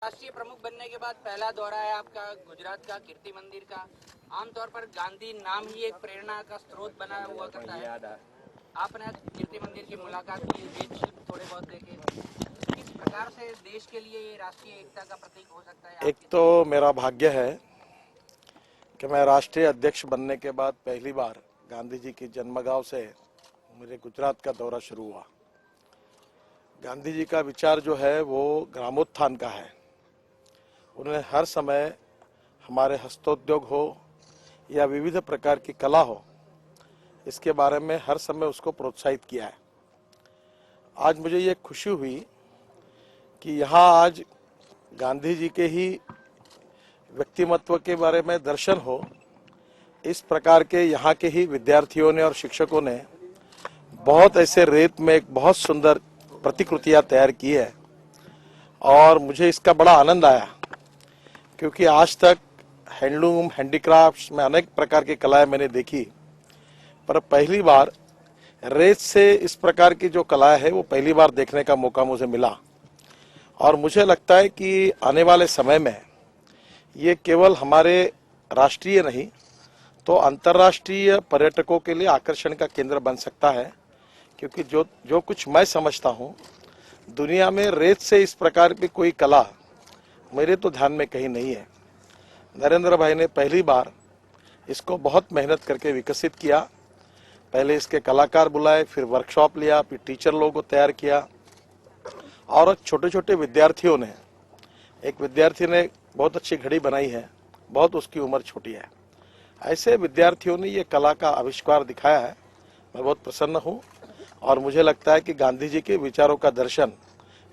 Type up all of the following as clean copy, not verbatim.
राष्ट्रीय प्रमुख बनने के बाद पहला दौरा है आपका गुजरात का कीर्ति मंदिर का। आमतौर पर गांधी नाम ही एक प्रेरणा का स्रोत बना हुआ करता है। आपने आज कीर्ति मंदिर की मुलाकात की, वेद शिल्प थोड़े बहुत देखे। किस प्रकार से देश के लिए ये राष्ट्रीय एकता का प्रतीक हो सकता है? एक तो मेरा भाग्य है कि मैं राष्ट्रीय अध्यक्ष बनने के बाद पहली बार गांधी जी की जन्मगांव से मेरे गुजरात का दौरा शुरू हुआ। गांधी जी का विचार जो है वो ग्रामोत्थान का है। उन्होंने हर समय हमारे हस्तोद्योग हो या विविध प्रकार की कला हो, इसके बारे में हर समय उसको प्रोत्साहित किया है। आज मुझे ये खुशी हुई कि यहाँ आज गांधी जी के ही व्यक्तिमत्व के बारे में दर्शन हो। इस प्रकार के यहाँ के ही विद्यार्थियों ने और शिक्षकों ने बहुत ऐसे रेत में एक बहुत सुंदर प्रतिकृतियां तैयार की है और मुझे इसका बड़ा आनंद आया, क्योंकि आज तक हैंडलूम हैंडीक्राफ्ट्स में अनेक प्रकार की कलाएं मैंने देखी, पर पहली बार रेत से इस प्रकार की जो कला है वो पहली बार देखने का मौका मुझे मिला। और मुझे लगता है कि आने वाले समय में ये केवल हमारे राष्ट्रीय नहीं तो अंतर्राष्ट्रीय पर्यटकों के लिए आकर्षण का केंद्र बन सकता है, क्योंकि जो कुछ मैं समझता हूँ दुनिया में रेत से इस प्रकार की कोई कला मेरे तो ध्यान में कहीं नहीं है। नरेंद्र भाई ने पहली बार इसको बहुत मेहनत करके विकसित किया। पहले इसके कलाकार बुलाए, फिर वर्कशॉप लिया, फिर टीचर लोगों को तैयार किया और छोटे छोटे विद्यार्थियों ने, एक विद्यार्थी ने बहुत अच्छी घड़ी बनाई है, बहुत उसकी उम्र छोटी है, ऐसे विद्यार्थियों ने ये कला का आविष्कार दिखाया है। मैं बहुत प्रसन्न हूँ और मुझे लगता है कि गांधी जी के विचारों का दर्शन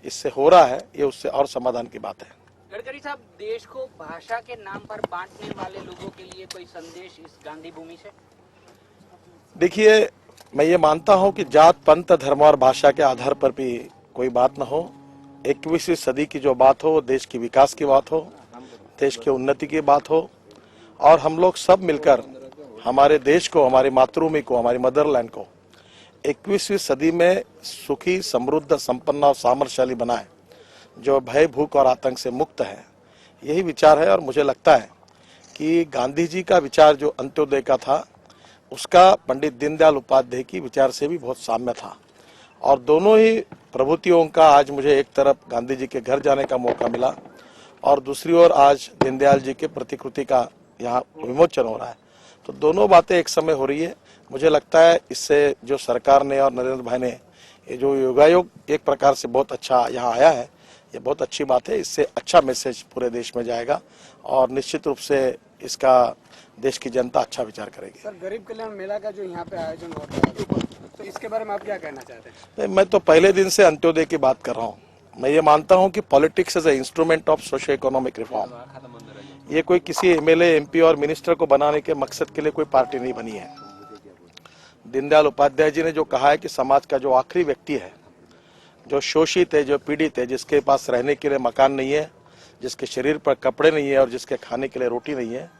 इससे हो रहा है, ये उससे और समाधान की बात है। गडकरी साहब, देश को भाषा के नाम पर बांटने वाले लोगों के लिए कोई संदेश इस गांधी भूमि से? देखिए, मैं ये मानता हूँ कि जात पंथ धर्म और भाषा के आधार पर भी कोई बात न हो। 21वीं सदी की जो बात हो वो देश की विकास की बात हो, देश की उन्नति की बात हो, और हम लोग सब मिलकर हमारे देश को, हमारी मातृभूमि को, हमारी मदरलैंड को 21वीं सदी में सुखी, समृद्ध, संपन्न और सामर्थ्यशाली बनाए, जो भय, भूख और आतंक से मुक्त है। यही विचार है और मुझे लगता है कि गांधी जी का विचार जो अंत्योदय का था उसका पंडित दीनदयाल उपाध्याय की विचार से भी बहुत साम्य था। और दोनों ही प्रभुतियों का आज मुझे एक तरफ गांधी जी के घर जाने का मौका मिला और दूसरी ओर आज दीनदयाल जी के प्रतिकृति का यहाँ विमोचन हो रहा है, तो दोनों बातें एक समय हो रही है। मुझे लगता है इससे जो सरकार ने और नरेंद्र भाई ने ये जो योगायोग एक प्रकार से बहुत अच्छा यहाँ आया है, ये बहुत अच्छी बात है। इससे अच्छा मैसेज पूरे देश में जाएगा और निश्चित रूप से इसका देश की जनता अच्छा विचार करेगी। सर, गरीब कल्याण मेला का जो यहाँ पे आयोजन होता है, तो इसके बारे में आप क्या कहना चाहते हैं? मैं तो पहले दिन से अंत्योदय की बात कर रहा हूँ। मैं ये मानता हूँ कि politics is a instrument of socio economic reform. ये कोई किसी एमएलए, एमपी और मिनिस्टर को बनाने के मकसद के लिए कोई पार्टी नहीं बनी है। दीनदयाल उपाध्याय जी ने जो कहा है कि समाज का जो आखिरी व्यक्ति है, जो शोषित है, जो पीड़ित है, जिसके पास रहने के लिए मकान नहीं है, जिसके शरीर पर कपड़े नहीं है और जिसके खाने के लिए रोटी नहीं है,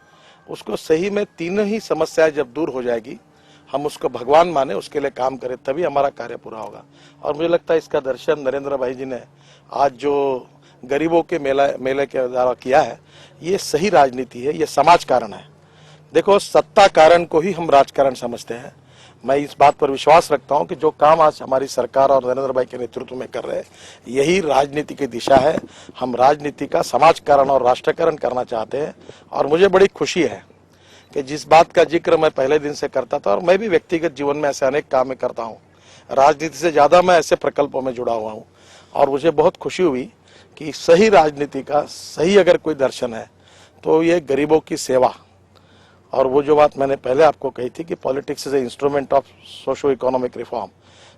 उसको सही में तीनों ही समस्याएं जब दूर हो जाएगी, हम उसको भगवान माने, उसके लिए काम करें, तभी हमारा कार्य पूरा होगा। और मुझे लगता है इसका दर्शन नरेंद्र भाई जी ने आज जो गरीबों के मेले के द्वारा किया है, ये सही राजनीति है, ये समाज कारण है। देखो, सत्ता कारण को ही हम राजकारण समझते हैं। मैं इस बात पर विश्वास रखता हूं कि जो काम आज हमारी सरकार और नरेंद्र भाई के नेतृत्व में कर रहे हैं, यही राजनीति की दिशा है। हम राजनीति का समाजकरण और राष्ट्रीयकरण करना चाहते हैं और मुझे बड़ी खुशी है कि जिस बात का जिक्र मैं पहले दिन से करता था, और मैं भी व्यक्तिगत जीवन में ऐसे अनेक काम करता हूँ, राजनीति से ज्यादा मैं ऐसे प्रकल्पों में जुड़ा हुआ हूँ, और मुझे बहुत खुशी हुई कि सही राजनीति का सही अगर कोई दर्शन है तो ये गरीबों की सेवा, और वो जो बात मैंने पहले आपको कही थी कि politics is a instrument of socio economic reform,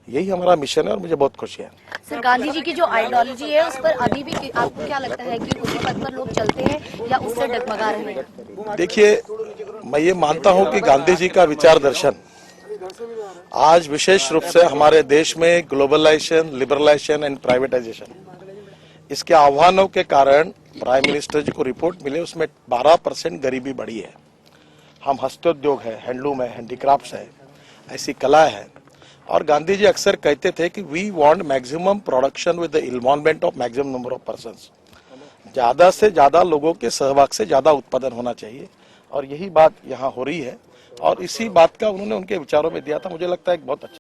यही हमारा मिशन है और मुझे बहुत खुशी है। सर, गांधी जी की जो आइडियोलॉजी है उस पर अभी भी आपको क्या लगता है कि उसी पद पर लोग चलते हैं या उससे डगमगा रहे हैं? देखिए, मैं ये मानता हूं कि गांधी जी का विचार दर्शन आज विशेष रूप से हमारे देश में ग्लोबलाइजेशन, लिबरलाइजेशन एंड प्राइवेटाइजेशन, इसके आह्वानों के कारण प्राइम मिनिस्टर जी को रिपोर्ट मिले, उसमें 12% गरीबी बढ़ी है। हम हस्तोद्योग है, हैंडलूम है, हैंडीक्राफ्ट्स है, ऐसी कला है। और गांधी जी अक्सर कहते थे कि we want maximum production with the involvement of maximum number of persons. ज्यादा से ज्यादा लोगों के सहभाग से ज्यादा उत्पादन होना चाहिए और यही बात यहाँ हो रही है और इसी बात का उन्होंने उनके विचारों में दिया था। मुझे लगता है एक बहुत अच्छा